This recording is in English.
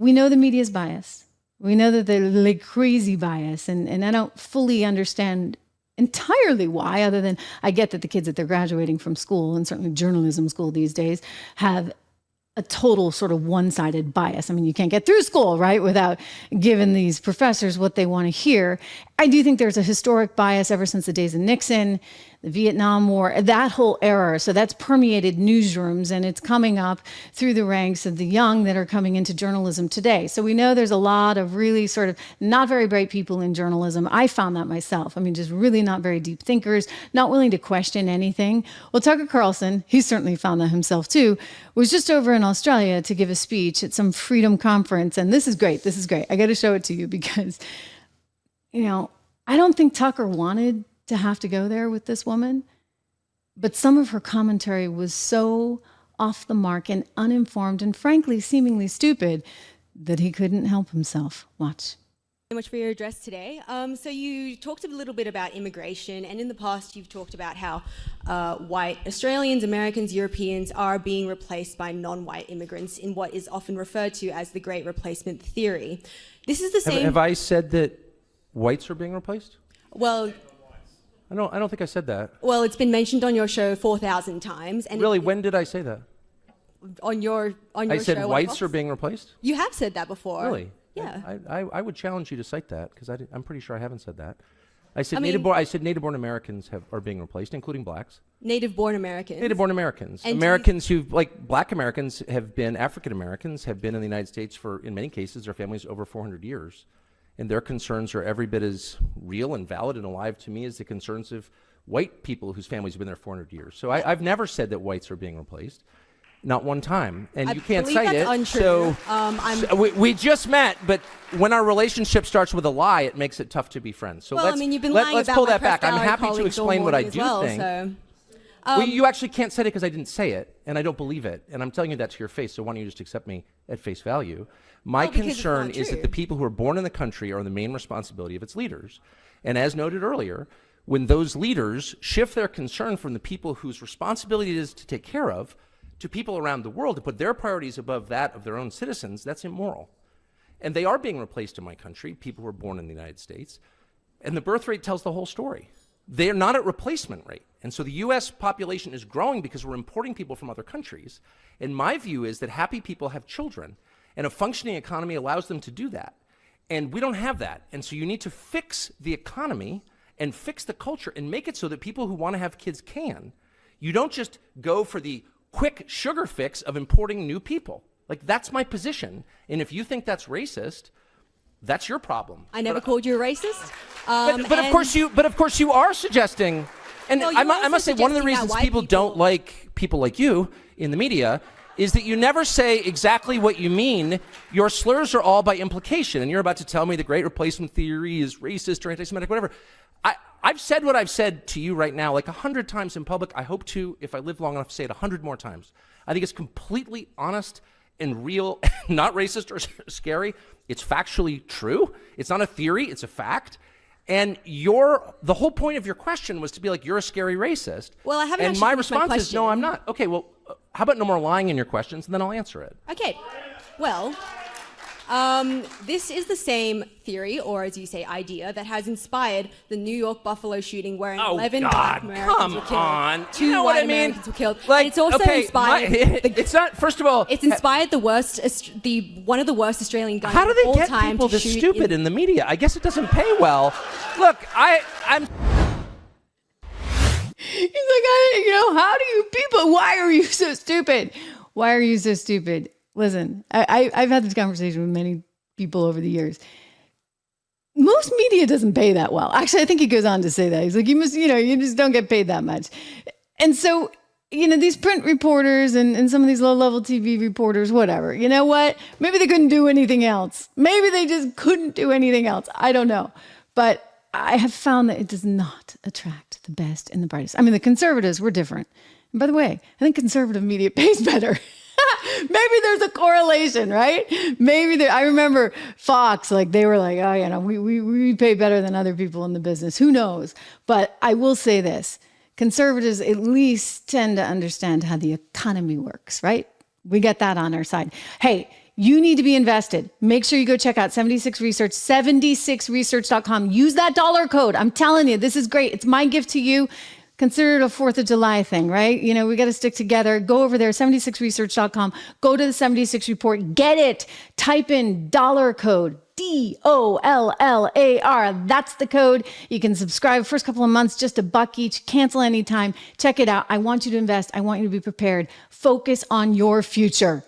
we know the media is biased. We know that they're like crazy bias, and I don't fully understand entirely why, other than I get that the kids that they're graduating from school, and certainly journalism school these days, have a total sort of one-sided bias. I mean, you can't get through school, right, without giving these professors what they want to hear. I do think there's a historic bias ever since the days of Nixon, the Vietnam War, that whole era. So that's permeated newsrooms, and it's coming up through the ranks of the young that are coming into journalism today. So we know there's a lot of really sort of not very bright people in journalism. I found that myself. I mean, just really not very deep thinkers, not willing to question anything. Well, Tucker Carlson, he certainly found that himself too, was just over in Australia to give a speech at some freedom conference. And this is great. This is great. I got to show it to you because, you know, I don't think Tucker wanted to have to go there with this woman, but some of her commentary was so off the mark and uninformed and frankly seemingly stupid that he couldn't help himself. Watch. So much for your address today. So you talked a little bit about immigration, and in the past you've talked about how white Australians, Americans, Europeans are being replaced by non-white immigrants in what is often referred to as the Great Replacement Theory. This is the same... Have I said that whites are being replaced? Well... I don't think I said that. Well, it's been mentioned on your show 4,000 times. And really, when did I say that? On your show. I said whites are being replaced? You have said that before. Really? Yeah. I would challenge you to cite that, because I'm pretty sure I haven't said that. I said native-born Americans are being replaced, including blacks. Native-born Americans. Native-born Americans. And Americans who, like black Americans, have been African Americans, have been in the United States for, in many cases, their families over 400 years. And their concerns are every bit as real and valid and alive to me as the concerns of white people whose families have been there 400 years. So I've never said that whites are being replaced. Not one time. And you can't cite it. Untrue. So we just met, but when our relationship starts with a lie, it makes it tough to be friends. So well, you've been lying let's about pull my that back. I'm Gallery happy to explain what I do think. So. Well, you actually can't say it because I didn't say it, and I don't believe it. And I'm telling you that to your face, so why don't you just accept me at face value? My concern is that the people who are born in the country are the main responsibility of its leaders. And as noted earlier, when those leaders shift their concern from the people whose responsibility it is to take care of to people around the world to put their priorities above that of their own citizens, that's immoral. And they are being replaced in my country, people who are born in the United States. And the birth rate tells the whole story. They are not at replacement rate. And so the US population is growing because we're importing people from other countries. And my view is that happy people have children, and a functioning economy allows them to do that. And we don't have that. And so you need to fix the economy and fix the culture and make it so that people who want to have kids can. You don't just go for the quick sugar fix of importing new people. Like, that's my position. And if you think that's racist, that's your problem. I never called you a racist. But of course you are suggesting, and well, I must say, one of the reasons people don't like people like you in the media is that you never say exactly what you mean. Your slurs are all by implication, and you're about to tell me the Great Replacement Theory is racist or anti-Semitic, whatever. I've said what I've said to you right now like 100 times in public. I hope to, if I live long enough, say it 100 more times. I think it's completely honest and real, not racist or scary. It's factually true. It's not a theory, it's a fact. And the whole point of your question was to be like, you're a scary racist. Well, I haven't. And my response is, no, I'm not. Okay, well, how about no more lying in your questions, and then I'll answer it. Okay, well, this is the same theory, or as you say, idea, that has inspired the New York Buffalo shooting where 11 black Americans were killed. 2 white Americans were killed. Like, it's also inspired... it's not, first of all... It's inspired one of the worst Australian guns How do they get time people this stupid in the media? I guess it doesn't pay well. Look, I'm... He's like, how do you people, why are you so stupid? Why are you so stupid? Listen, I've had this conversation with many people over the years. Most media doesn't pay that well. Actually, I think he goes on to say that. He's like, you just don't get paid that much. And so, these print reporters and some of these low-level TV reporters, whatever, you know what? Maybe they couldn't do anything else. Maybe they just couldn't do anything else. I don't know. But I have found that it does not attract the best and the brightest. I mean, the conservatives were different. And by the way, I think conservative media pays better. Maybe there's a correlation, right? I remember Fox, they were like, oh, we pay better than other people in the business. Who knows? But I will say this. Conservatives at least tend to understand how the economy works, right? We get that on our side. Hey, You need to be invested. Make sure you go check out 76 Research, 76research.com. Use that dollar code. I'm telling you, this is great. It's my gift to you. Consider it a 4th of July thing, right? You know, we got to stick together. Go over there, 76research.com. Go to the 76 report. Get it. Type in dollar code. DOLLAR. That's the code. You can subscribe first couple of months, just $1 each. Cancel anytime. Check it out. I want you to invest. I want you to be prepared. Focus on your future.